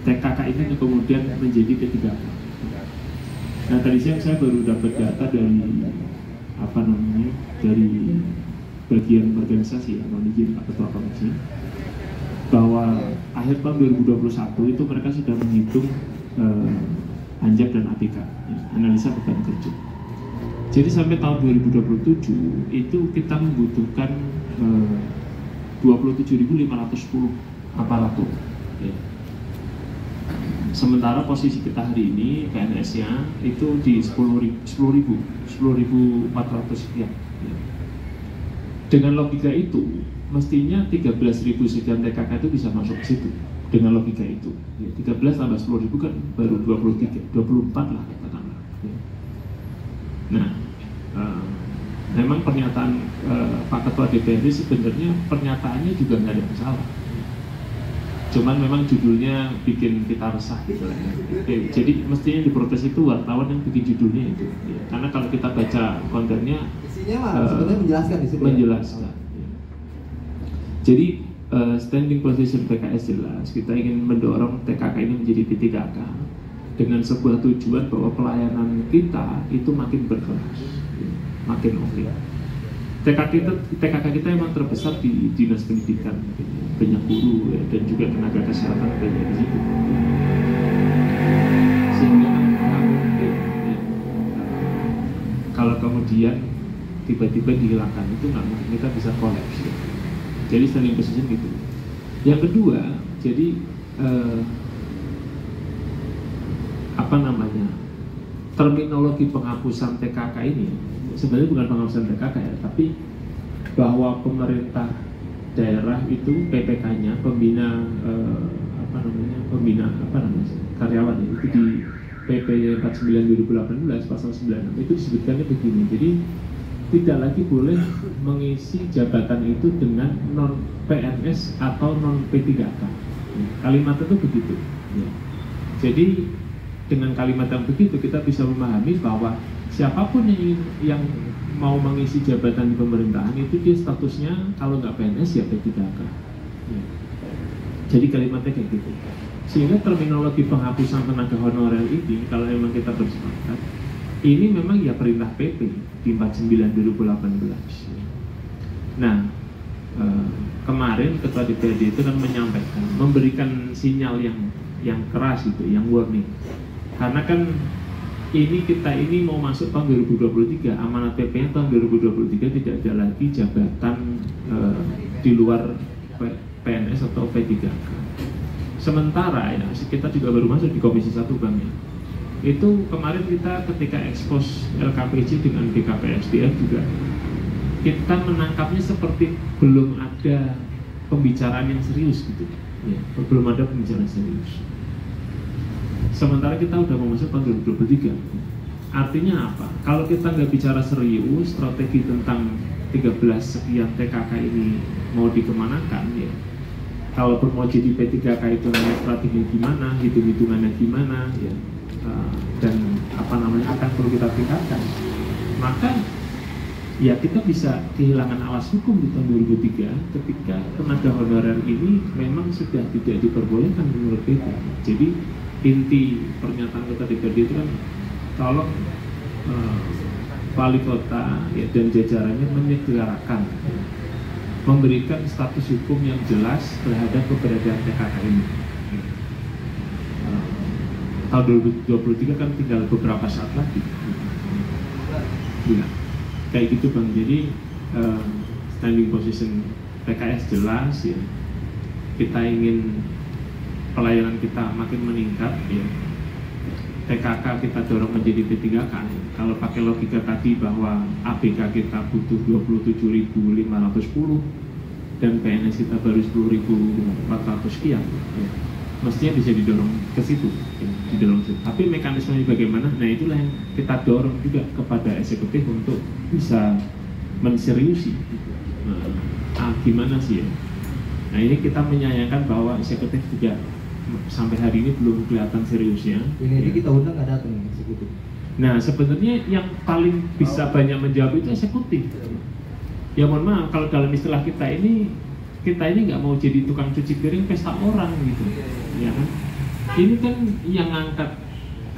TKK ini kemudian menjadi P3K. Nah tadi siang saya baru dapat data dari dari bagian organisasi atau izin Pak Ketua Komisi, bahwa akhir tahun 2021 itu mereka sudah menghitung Anjak dan ABK, analisa beban kerja. Jadi sampai tahun 2027 itu kita membutuhkan 27.510 aparatur. Ya. Sementara posisi kita hari ini PNS-nya itu di 10.400 sekian. Ya. Dengan logika itu, mestinya 13.000 sekian TKK itu bisa masuk ke situ. Dengan logika itu, ya, 13 tambah 10.000 kan baru 24 lah katakanlah. Ya. Nah, memang pernyataan Pak Ketua DPRD sebenarnya pernyataannya juga nggak ada masalah. Cuman memang judulnya bikin kita resah gitu lah. Ya. Jadi mestinya diprotes itu wartawan yang bikin judulnya itu. Ya. Karena kalau kita baca kontennya, isinya sebenarnya menjelaskan di situ. Menjelaskan. Ya. Jadi standing position PKS jelas, kita ingin mendorong TKK ini menjadi P3K dengan sebuah tujuan bahwa pelayanan kita itu makin berkelas, makin oke. TKK kita memang terbesar di dinas pendidikan, banyak guru ya, dan juga tenaga kesehatan banyak di situ. Sehingga nggak mungkin ya, kalau kemudian tiba-tiba dihilangkan itu nggak mungkin, kita bisa kolaps. Ya. Jadi standing position gitu. Yang kedua, jadi terminologi penghapusan TKK ini sebenarnya bukan penghapusan TKK ya, tapi bahwa pemerintah daerah itu PPK-nya pembina karyawan ya, itu di PP 49 2018 pasal 96 itu disebutkannya begini. Jadi tidak lagi boleh mengisi jabatan itu dengan non PNS atau non P3K. Kalimat itu begitu. Ya. Jadi dengan kalimat yang begitu kita bisa memahami bahwa siapapun yang mau mengisi jabatan di pemerintahan itu dia statusnya kalau nggak PNS ya P3K. Ya. Jadi kalimatnya kayak gitu. Sehingga terminologi penghapusan tenaga honorer ini kalau memang kita bersepakat, ini memang ya perintah PP di 49 2018. Nah, kemarin Ketua DPRD itu kan menyampaikan, memberikan sinyal yang keras itu, yang warning. Karena kan kita ini mau masuk tahun 2023, amanat PP-nya tahun 2023 tidak ada lagi jabatan di luar PNS atau P3K. Sementara ya, kita juga baru masuk di Komisi 1 Bang ya. Itu kemarin kita ketika ekspos LKPJ dengan BKPSDM juga kita menangkapnya seperti belum ada pembicaraan yang serius gitu ya, belum ada pembicaraan serius. Sementara kita udah mau masuk tahun 2023. Artinya apa? Kalau kita nggak bicara serius strategi tentang 13 sekian TKK ini mau dikemanakan ya, kalaupun mau jadi P3K itu namanya strategi gimana, hitung-hitungannya gimana ya, dan akan perlu kita tingkatkan, maka ya kita bisa kehilangan alas hukum di tahun 2003 ketika tenaga honorer ini memang sudah tidak diperbolehkan menurut kita. Jadi inti pernyataan Ketua DPRD itu kan tolong wali kota ya, dan jajarannya menyegerakan memberikan status hukum yang jelas terhadap keberadaan TKK ini. Tahun 2023 kan tinggal beberapa saat lagi. Ya, kayak gitu Bang. Jadi standing position PKS jelas ya. Kita ingin pelayanan kita makin meningkat ya. TKK kita dorong menjadi P3K. Kalau pakai logika tadi bahwa ABK kita butuh 27.510 dan PNS kita baru 10.400 sekian ya. Mestinya bisa didorong ke situ, ya, didorong situ. Tapi mekanismenya bagaimana? Nah itulah yang kita dorong juga kepada eksekutif untuk bisa menseriusi. Gimana sih ya? Nah ini kita menyayangkan bahwa eksekutif juga sampai hari ini belum kelihatan seriusnya. Ini ya. Kita undang nggak datang eksekutif. Nah sebenarnya yang paling bisa banyak menjawab itu eksekutif. Ya mohon maaf kalau dalam istilah kita ini nggak mau jadi tukang cuci piring pesta orang gitu, ya kan? ini kan yang ngangkat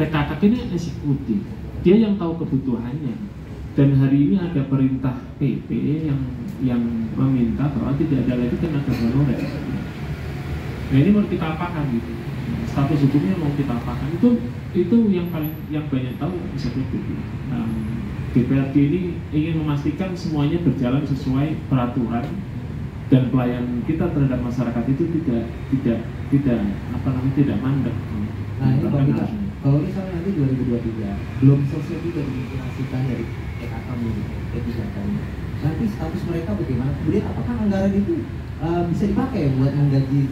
TKK ini eksekutif, dia yang tahu kebutuhannya. Dan hari ini ada perintah PP yang meminta bahwa tidak ada lagi tenaga honorer. Nah ini mau kita apakan gitu? Status hukumnya mau kita apakan? Itu yang banyak tahu eksekutif. DPRD ini ingin memastikan semuanya berjalan sesuai peraturan dan pelayanan kita terhadap masyarakat itu tidak mandek. Nah ini Pak Bita, kalau misalnya nanti 2023 belum selesai juga diimplementasikan dari TKK P3K ini, nanti status mereka bagaimana? Kemudian apakah anggaran itu bisa dipakai buat menggaji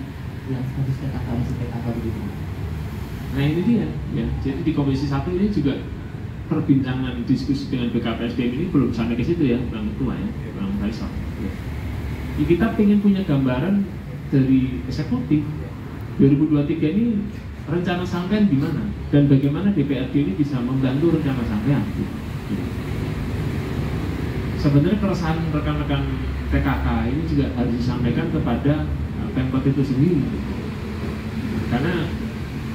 yang status TKK masih TKK begitu? Nah ini dia, ya. Jadi di Komisi 1 ini juga perbincangan diskusi dengan BKPSDM ini belum sampai ke situ ya, Bang Ketua ya, Bang Faisal. Ya. Kita ingin punya gambaran dari eksekutif 2023 ini rencana sampean gimana dan bagaimana DPRD ini bisa membantu rencana sampean. Sebenarnya keresahan rekan-rekan TKK ini juga harus disampaikan kepada Pemkot itu sendiri, karena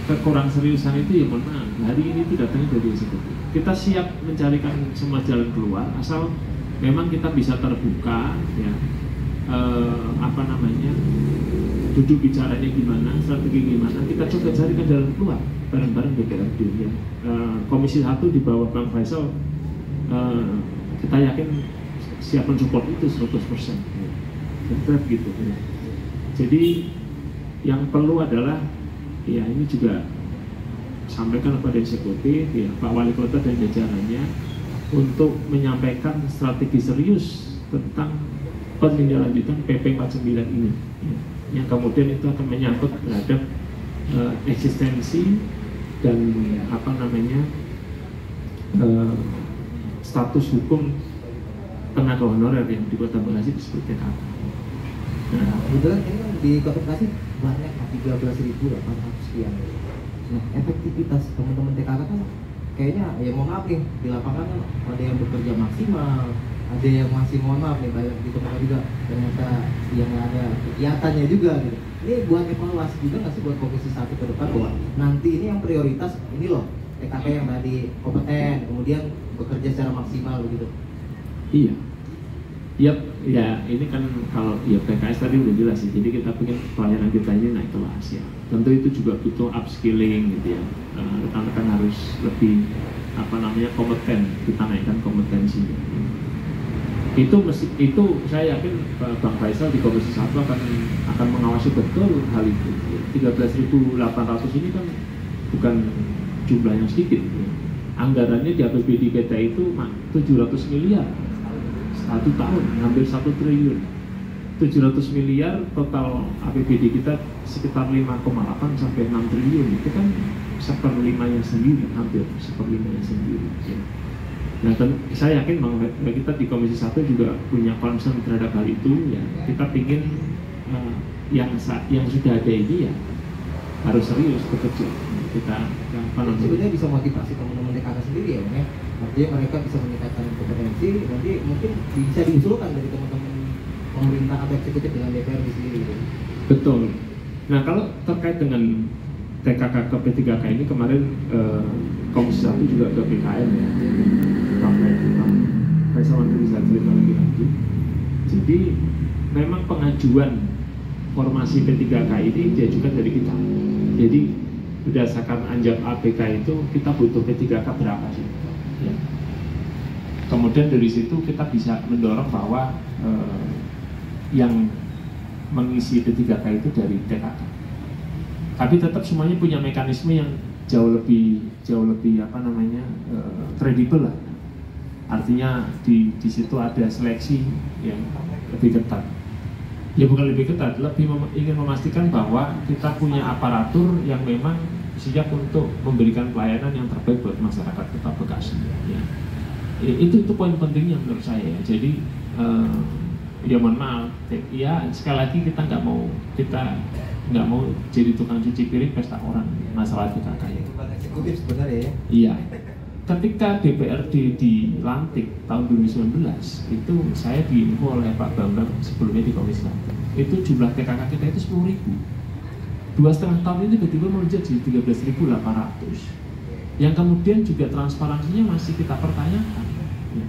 kekurang seriusan itu ya mohon maaf, hari ini itu datangnya dari eksekutif. Kita siap mencarikan semua jalan keluar asal memang kita bisa terbuka ya, duduk bicaranya gimana, strategi gimana, kita coba carikan jalan keluar bareng-bareng DPRD ya. Komisi 1 di bawah Bang Faisal kita yakin siap mensupport itu 100% ya. Tetap gitu ya. Jadi yang perlu adalah ya ini juga sampaikan kepada eksekutif ya, Pak Wali Kota dan jajarannya untuk menyampaikan strategi serius tentang penindaklanjutan PP 49 ini ya, yang kemudian itu akan menyangkut terhadap eksistensi dan status hukum tenaga honorer yang di Kota Bekasi disebut TKK. Nah, kebetulan ini kan di Kota Bekasi banyak 13.800 sekian. Nah, efektivitas teman-teman TKK kan kayaknya ya mohon maaf nih, di lapangan kan ada yang bekerja maksimal, ada yang masih mohon maaf nih banyak ditemukan juga ternyata yang ada kegiatannya juga gitu. Ini buat evaluasi juga nggak sih buat Komisi 1 ke depan bahwa nanti ini yang prioritas ini loh TKK yang tadi kompeten kemudian bekerja secara maksimal begitu. Iya. Yap, ya ini kan kalau ya PKS tadi udah jelas ya. Jadi kita pengen pelayanan kita ini naik kelas ya. Tentu itu juga butuh upskilling gitu ya. Rekan-rekan harus lebih kompeten, kita naikkan kompetensinya. Itu saya yakin Bang Faisal di Komisi 1 akan mengawasi betul hal itu. 13.800 ini kan bukan jumlah yang sedikit. Ya. Anggarannya di APBD kita itu 700 miliar. 1 tahun, hampir 1 triliun. 700 miliar total APBD kita sekitar 5,8 sampai 6 triliun. Itu kan seperlimanya sendiri, hampir seperlimanya sendiri ya. Nah, saya yakin bahwa kita di Komisi 1 juga punya concern terhadap hal itu ya. Kita ingin yang sudah ada ini ya harus serius bekerja. Kita sebenarnya bisa motivasi teman-teman TKK sendiri ya, artinya mereka bisa meningkatkan kompetensi, nanti mungkin bisa diusulkan dari teman-teman pemerintah atau eksekutif dengan DPRD sendiri gitu. Betul. Nah, kalau terkait dengan TKK ke P3K ini kemarin Komisi 1 juga ke PKM ya. Faisal nanti bisa cerita lagi. Jadi memang pengajuan formasi P3K ini diajukan dari kita. Jadi berdasarkan anjak APK itu kita butuh P3K berapa sih? Ya. Kemudian dari situ kita bisa mendorong bahwa yang mengisi P3K itu dari TKK. Tapi tetap semuanya punya mekanisme yang jauh lebih kredibel lah. Artinya di situ ada seleksi yang lebih ketat. Ya bukan lebih ketat, lebih ingin memastikan bahwa kita punya aparatur yang memang siap untuk memberikan pelayanan yang terbaik buat masyarakat Kota Bekasi. Ya. Itu poin pentingnya menurut saya. Jadi ya mohon maaf, ya sekali lagi kita nggak mau jadi tukang cuci piring pesta orang masalah PKK ya. Eksekutif sebenarnya ya. Iya. Ketika DPRD dilantik tahun 2019 itu saya diinfo oleh Pak Bambang sebelumnya di Komisi 1 itu jumlah TKK kita itu 10.000 2,5 tahun ini tiba-tiba melonjak jadi 13.800, yang kemudian juga transparansinya masih kita pertanyakan. Ya.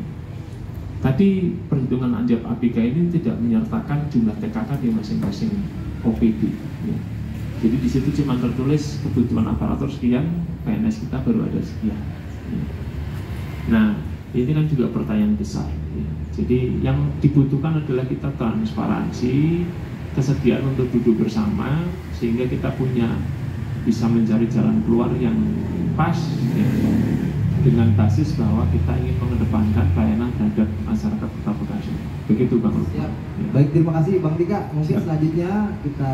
Tadi perhitungan Anjab ABK ini tidak menyertakan jumlah TKK di masing-masing OPD. Ya. Jadi di situ cuma tertulis kebutuhan aparatur sekian, PNS kita baru ada sekian. Ya. Nah, ini kan juga pertanyaan besar. Ya. Jadi yang dibutuhkan adalah kita transparansi, kesediaan untuk duduk bersama, sehingga kita bisa mencari jalan keluar yang pas, ya, dengan basis bahwa kita ingin mengedepankan pelayanan terhadap masyarakat Kota Bekasi. Begitu Bang. Siap. Ya. Baik, terima kasih Bang Tika. Mungkin Siap. selanjutnya kita